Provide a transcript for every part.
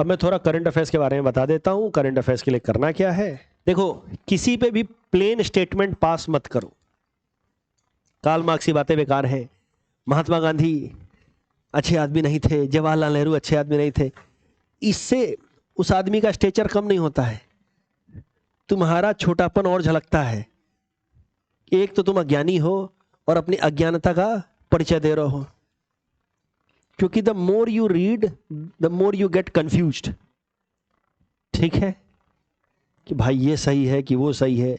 अब मैं थोड़ा करंट अफेयर्स के बारे में बता देता हूं। करंट अफेयर्स के लिए करना क्या है, देखो, किसी पे भी प्लेन स्टेटमेंट पास मत करो। कार्ल मार्क्स की बातें बेकार है, महात्मा गांधी अच्छे आदमी नहीं थे, जवाहरलाल नेहरू अच्छे आदमी नहीं थे, इससे उस आदमी का स्टेचर कम नहीं होता है, तुम्हारा छोटापन और झलकता है। एक तो तुम अज्ञानी हो और अपनी अज्ञानता का परिचय दे रहे हो, क्योंकि the more you read the more you get confused. ठीक है कि भाई ये सही है कि वो सही है।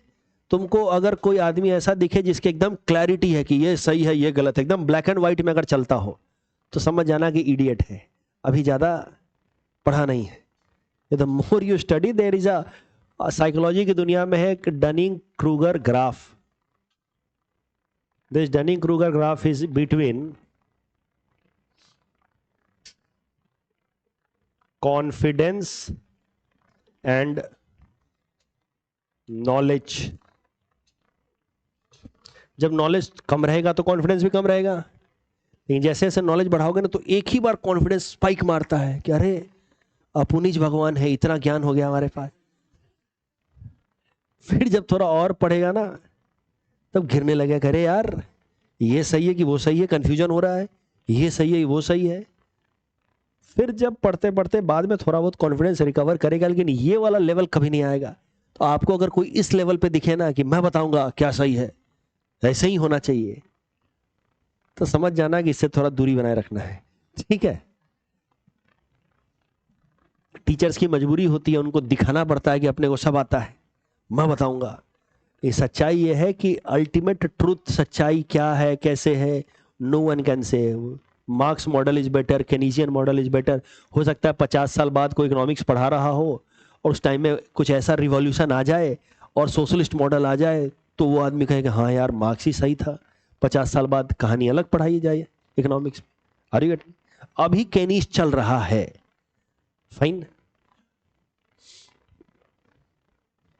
तुमको अगर कोई आदमी ऐसा दिखे जिसके एकदम क्लैरिटी है कि ये सही है ये गलत है, एकदम ब्लैक एंड व्हाइट में अगर चलता हो, तो समझ जाना कि इडियट है, अभी ज्यादा पढ़ा नहीं है। The more you study, there is a psychology की दुनिया में है Dunning Kruger graph. This Dunning Kruger graph is between confidence and knowledge. जब नॉलेज कम रहेगा तो कॉन्फिडेंस भी कम रहेगा, लेकिन जैसे जैसे नॉलेज बढ़ाओगे ना तो एक ही बार कॉन्फिडेंस स्पाइक मारता है कि अरे अपुनिज भगवान है, इतना ज्ञान हो गया हमारे पास। फिर जब थोड़ा और पढ़ेगा ना तब घिरने लगेगा, अरे यार ये सही है कि वो सही है, कंफ्यूजन हो रहा है, ये सही है वो सही है। फिर जब पढ़ते पढ़ते बाद में थोड़ा बहुत कॉन्फिडेंस रिकवर करेगा, लेकिन ये वाला लेवल कभी नहीं आएगा। तो आपको अगर कोई इस लेवल पे दिखे ना कि मैं बताऊंगा क्या सही है, ऐसे ही होना चाहिए, तो समझ जाना कि इससे थोड़ा दूरी बनाए रखना है। ठीक है, टीचर्स की मजबूरी होती है, उनको दिखाना पड़ता है कि अपने को सब आता है, मैं बताऊंगा। ये सच्चाई ये है कि अल्टीमेट ट्रूथ, सच्चाई क्या है कैसे है, no one can say. Marx model is better, Keynesian model is better. हो सकता है 50 साल बाद कोई इकोनॉमिक्स पढ़ा रहा हो और उस टाइम में कुछ ऐसा रिवॉल्यूशन आ जाए और सोशलिस्ट मॉडल आ जाए, तो वो आदमी कहेगा हाँ यार मार्क्स ही सही था। 50 साल बाद कहानी अलग पढ़ाई जाए इकोनॉमिक्स में। Are you getting? अभी केनीज चल रहा है, फाइन।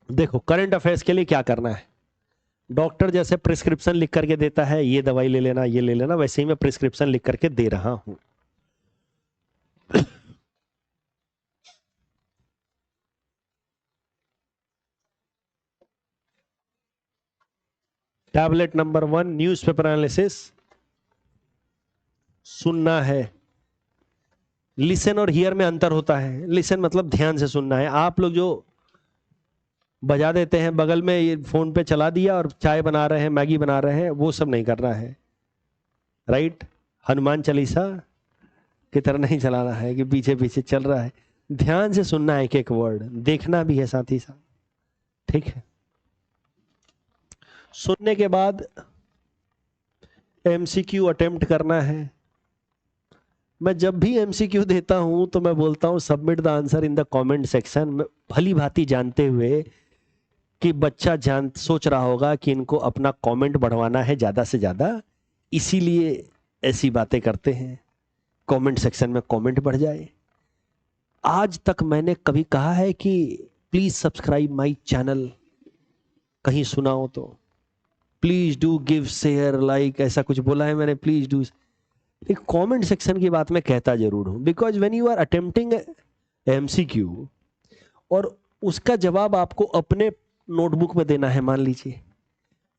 देखो करंट अफेयर्स के लिए क्या करना है, डॉक्टर जैसे प्रिस्क्रिप्शन लिख करके देता है, ये दवाई ले लेना ये ले लेना, वैसे ही मैं प्रिस्क्रिप्शन लिख करके दे रहा हूं। टैबलेट नंबर 1, न्यूज़पेपर एनालिसिस सुनना है। लिसन और हियर में अंतर होता है। लिसन मतलब ध्यान से सुनना है। आप लोग जो बजा देते हैं बगल में, ये फोन पे चला दिया और चाय बना रहे हैं मैगी बना रहे हैं, वो सब नहीं करना है, राइट। हनुमान चालीसा की तरह नहीं चलाना है कि पीछे पीछे चल रहा है। ध्यान से सुनना है एक एक वर्ड, देखना भी है साथ ही साथ। ठीक है, सुनने के बाद एमसीक्यू अटेम्प्ट करना है। मैं जब भी एमसीक्यू देता हूं तो मैं बोलता हूं submit the answer in the comment section में, भली भांति जानते हुए कि बच्चा सोच रहा होगा कि इनको अपना कमेंट बढ़वाना है ज्यादा से ज्यादा, इसीलिए ऐसी बातें करते हैं, कमेंट सेक्शन में कमेंट बढ़ जाए। आज तक मैंने कभी कहा है कि प्लीज सब्सक्राइब माय चैनल? कहीं सुना हो तो please do give share like, ऐसा कुछ बोला है मैंने? Please do. एक कमेंट सेक्शन की बात मैं कहता जरूर हूं, because when you are attempting MCQ और उसका जवाब आपको अपने नोटबुक में देना है मान लीजिए,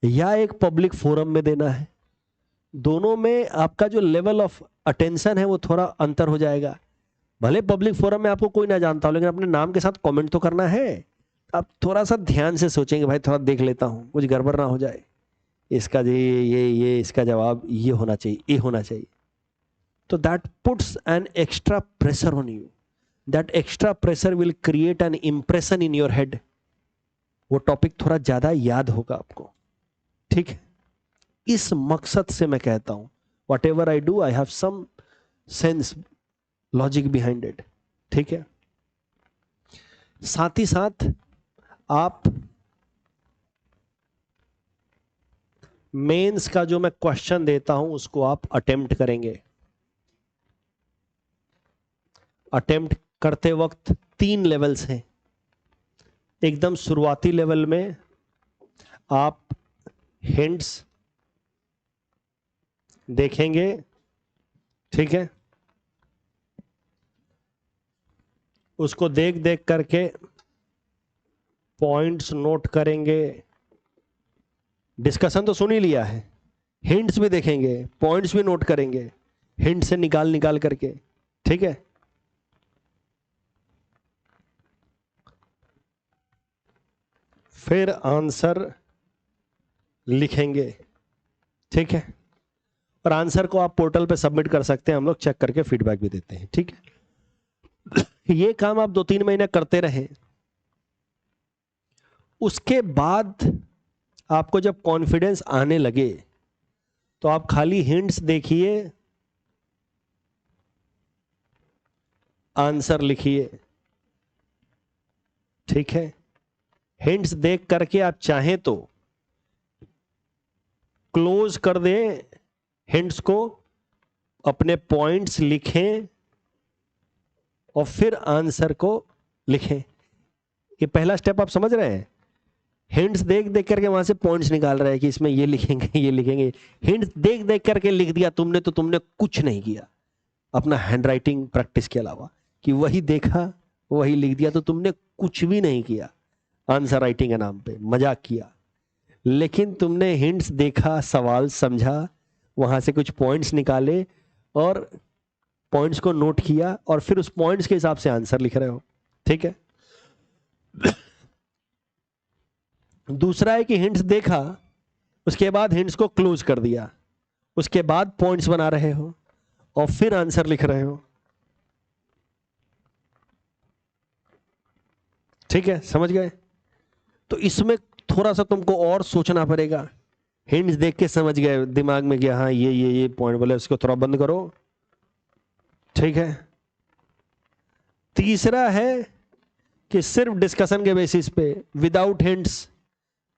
या एक पब्लिक फोरम में देना है, दोनों में आपका जो लेवल ऑफ अटेंशन है वो थोड़ा अंतर हो जाएगा। भले पब्लिक फोरम में आपको कोई ना जानता हो, लेकिन अपने नाम के साथ कमेंट तो करना है। आप थोड़ा सा ध्यान से सोचेंगे, भाई थोड़ा देख लेता हूं कुछ गड़बड़ ना हो जाए, इसका ये इसका जवाब ये होना चाहिए, ये होना चाहिए। तो that puts an extra pressure on you, that extra pressure will create an impression in your head. वो टॉपिक थोड़ा ज्यादा याद होगा आपको। ठीक है, इस मकसद से मैं कहता हूं whatever I do I have some sense, logic behind it. ठीक है, साथ ही साथ आप मेंस का जो मैं क्वेश्चन देता हूं उसको आप अटेम्प्ट करेंगे। अटेम्प्ट करते वक्त 3 लेवल्स हैं। एकदम शुरुआती लेवल में आप हिंट्स देखेंगे, ठीक है। उसको देख देख करके पॉइंट्स नोट करेंगे। डिस्कशन तो सुन ही लिया है, हिंट्स भी देखेंगे, पॉइंट्स भी नोट करेंगे, हिंट से निकाल निकाल करके, ठीक है। फिर आंसर लिखेंगे, ठीक है। और आंसर को आप पोर्टल पे सबमिट कर सकते हैं, हम लोग चेक करके फीडबैक भी देते हैं, ठीक है। ये काम आप 2-3 महीने करते रहें। उसके बाद आपको जब कॉन्फिडेंस आने लगे तो आप खाली हिंट्स देखिए, आंसर लिखिए, ठीक है। हिंट्स देख करके आप चाहें तो क्लोज कर दें हिंट्स को, अपने पॉइंट्स लिखें और फिर आंसर को लिखें। ये पहला स्टेप आप समझ रहे हैं। हिंट्स देख देख करके वहां से पॉइंट्स निकाल रहे हैं कि इसमें ये लिखेंगे ये लिखेंगे। हिंट्स देख देख करके लिख दिया तुमने तो तुमने कुछ नहीं किया अपना हैंडराइटिंग प्रैक्टिस के अलावा, कि वही देखा वही लिख दिया, तो तुमने कुछ भी नहीं किया आंसर राइटिंग के नाम पे, मजाक किया। लेकिन तुमने हिंट्स देखा, सवाल समझा, वहां से कुछ पॉइंट्स निकाले और पॉइंट्स को नोट किया और फिर उस पॉइंट्स के हिसाब से आंसर लिख रहे हो, ठीक है। दूसरा है कि हिंट्स देखा, उसके बाद हिंट्स को क्लोज कर दिया, उसके बाद पॉइंट्स बना रहे हो और फिर आंसर लिख रहे हो, ठीक है, समझ गए। तो इसमें थोड़ा सा तुमको और सोचना पड़ेगा। हिंट्स देख के समझ गए दिमाग में गया, हाँ ये पॉइंट बोले, उसको थोड़ा बंद करो, ठीक है। तीसरा है कि सिर्फ डिस्कशन के बेसिस पे विदाउट हिंट्स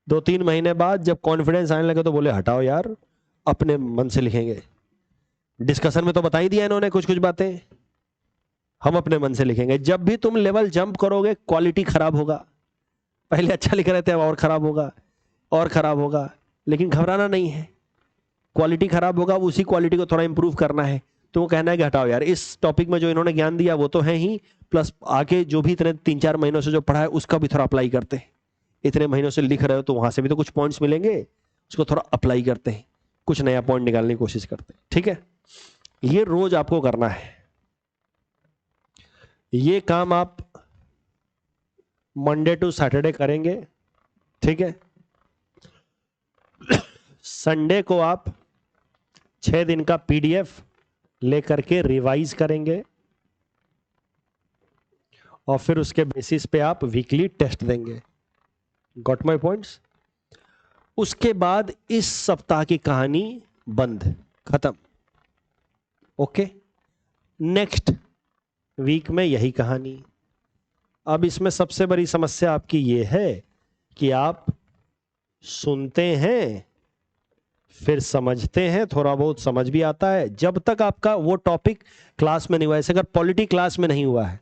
2-3 महीने बाद जब कॉन्फिडेंस आने लगे तो बोले हटाओ यार, अपने मन से लिखेंगे। डिस्कशन में तो बता ही दिया इन्होंने कुछ कुछ बातें, हम अपने मन से लिखेंगे। जब भी तुम लेवल जंप करोगे क्वालिटी खराब होगा। पहले अच्छा लिख रहे थे, अब और खराब होगा और खराब होगा, लेकिन घबराना नहीं है। क्वालिटी खराब होगा, उसी क्वालिटी को थोड़ा इंप्रूव करना है। तो वो कहना है कि हटाओ यार, इस टॉपिक में जो इन्होंने ज्ञान दिया वो तो है ही, प्लस आगे जो भी इतने 3-4 महीनों से जो पढ़ा है उसका भी थोड़ा अप्लाई करते हैं। इतने महीनों से लिख रहे हो तो वहां से भी तो कुछ पॉइंट्स मिलेंगे, उसको थोड़ा अप्लाई करते हैं, कुछ नया पॉइंट निकालने की कोशिश करते हैं, ठीक है। ये रोज आपको करना है। ये काम आप मंडे टू सैटरडे करेंगे, ठीक है। संडे को आप 6 दिन का पीडीएफ लेकर के रिवाइज करेंगे और फिर उसके बेसिस पे आप वीकली टेस्ट देंगे। Got my points. उसके बाद इस सप्ताह की कहानी बंद, खत्म, ओके। नेक्स्ट वीक में यही कहानी। अब इसमें सबसे बड़ी समस्या आपकी ये है कि आप सुनते हैं, फिर समझते हैं, थोड़ा बहुत समझ भी आता है, जब तक आपका वो टॉपिक क्लास में नहीं हुआ है। अगर पॉलिटी क्लास में नहीं हुआ है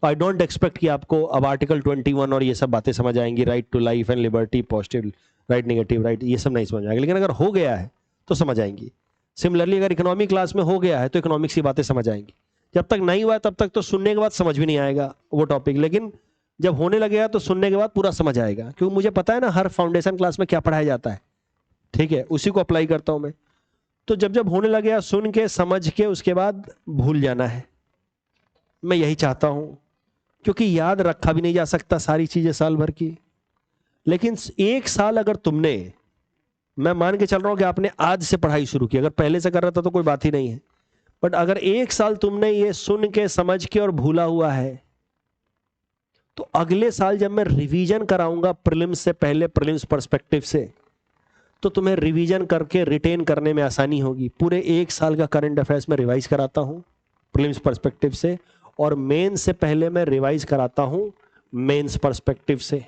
तो आई डोंट एक्सपेक्ट कि आपको अब आर्टिकल 21 और ये सब बातें समझ आएंगी, right to life and liberty, positive right, negative right, ये सब नहीं समझ आएंगे। लेकिन अगर हो गया है तो समझ आएंगी। सिमिलरली अगर इकोनॉमिक क्लास में हो गया है तो इकोनॉमिक्स की बातें समझ आएंगी। जब तक नहीं हुआ तब तक तो सुनने के बाद समझ भी नहीं आएगा वो टॉपिक, लेकिन जब होने लगेगा तो सुनने के बाद पूरा समझ आएगा, क्योंकि मुझे पता है ना हर फाउंडेशन क्लास में क्या पढ़ाया जाता है, ठीक है, उसी को अप्लाई करता हूं मैं। तो जब जब होने लगेगा सुन के समझ के उसके बाद भूल जाना है, मैं यही चाहता हूं, क्योंकि याद रखा भी नहीं जा सकता सारी चीजें साल भर की। लेकिन 1 साल अगर तुमने, मैं मान के चल रहा हूं कि आपने आज से पढ़ाई शुरू की, अगर पहले से कर रहा था तो कोई बात ही नहीं है, बट अगर 1 साल तुमने ये सुन के समझ के और भूला हुआ है, तो अगले साल जब मैं रिवीजन कराऊंगा प्रीलिम्स से पहले, प्रीलिम्स पर्सपेक्टिव से, तो तुम्हें रिवीजन करके रिटेन करने में आसानी होगी। पूरे 1 साल का करंट अफेयर्स में रिवाइज कराता हूं प्रीलिम्स पर्सपेक्टिव से, और मेंस से पहले मैं रिवाइज कराता हूं मेंस पर्सपेक्टिव से।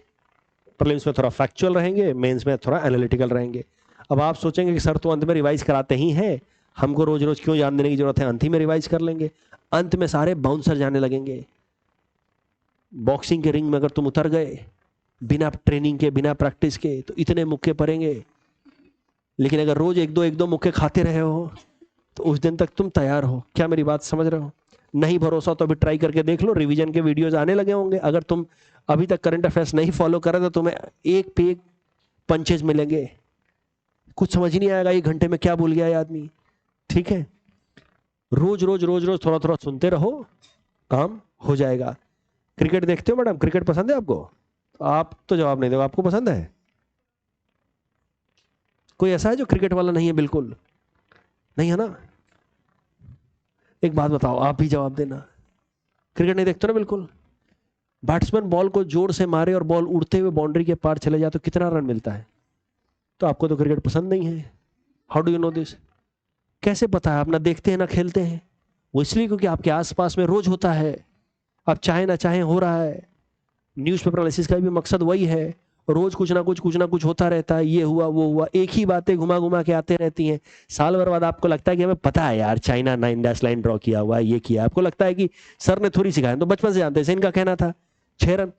प्रीलिम्स में थोड़ा फैक्चुअल रहेंगे, मेंस में थोड़ा एनालिटिकल रहेंगे। अब आप सोचेंगे कि सर तो अंत में रिवाइज कराते ही हैं, हमको रोज रोज क्यों जान देने की जरूरत है, अंत ही में रिवाइज कर लेंगे। अंत में सारे बाउंसर जाने लगेंगे। बॉक्सिंग के रिंग में अगर तुम उतर गए बिना ट्रेनिंग के, बिना प्रैक्टिस के, तो इतने मुक्के पड़ेंगे। लेकिन अगर रोज एक दो मुक्के खाते रहे हो तो उस दिन तक तुम तैयार हो। क्या मेरी बात समझ रहे हो? नहीं भरोसा तो अभी ट्राई करके देख लो, रिवीजन के वीडियोस आने लगे होंगे। अगर तुम अभी तक करंट अफेयर्स नहीं फॉलो कर रहे तो तुम्हें एक पे एक पंचेज मिलेंगे, कुछ समझ नहीं आएगा 1 घंटे में क्या भूल गया ये आदमी। ठीक है, रोज रोज रोज रोज थोड़ा थोड़ा सुनते रहो, काम हो जाएगा। क्रिकेट देखते हो मैडम? क्रिकेट पसंद है आपको? आप तो जवाब नहीं दो, आपको पसंद है? कोई ऐसा है जो क्रिकेट वाला नहीं है? बिल्कुल नहीं है ना? एक बात बताओ, आप भी जवाब देना। क्रिकेट नहीं देखते ना बिल्कुल? बैट्समैन बॉल को जोर से मारे और बॉल उड़ते हुए बाउंड्री के पार चले जाए तो कितना रन मिलता है? तो आपको तो क्रिकेट पसंद नहीं है। How do you know this? कैसे पता है? आप ना देखते हैं ना खेलते हैं। वो इसलिए क्योंकि आपके आसपास में रोज होता है, आप चाहे ना चाहे हो रहा है। न्यूज़पेपर एनालिसिस का भी मकसद वही है, रोज कुछ ना कुछ होता रहता है, ये हुआ वो हुआ, एक ही बातें घुमा घुमा के आते रहती हैं। साल भर बाद आपको लगता है कि हमें पता है यार चाइना 9 डैश लाइन ड्रॉ किया हुआ है, ये किया। आपको लगता है कि सर ने थोड़ी सिखाया, तो बचपन से जानते हैं, इनका कहना था 6 रन,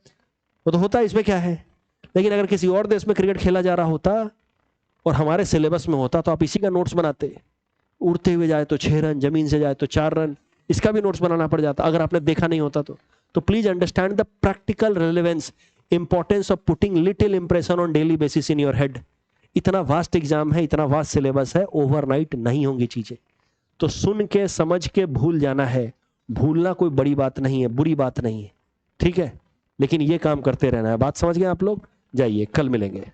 वो तो होता है, इसमें क्या है। लेकिन अगर किसी और देश में क्रिकेट खेला जा रहा होता और हमारे सिलेबस में होता तो आप इसी का नोट्स बनाते। उड़ते हुए जाए तो 6 रन, जमीन से जाए तो 4 रन, इसका भी नोट्स बनाना पड़ जाता अगर आपने देखा नहीं होता तो please understand the practical relevance, importance of putting little impression on daily basis in your head. इतना वास्ट एग्जाम है, इतना वास्ट सिलेबस है, ओवरनाइट नहीं होंगी चीजें। तो सुन के समझ के भूल जाना है। भूलना कोई बड़ी बात नहीं है, बुरी बात नहीं है, ठीक है, लेकिन ये काम करते रहना है। बात समझ गए आप लोग? जाइए, कल मिलेंगे।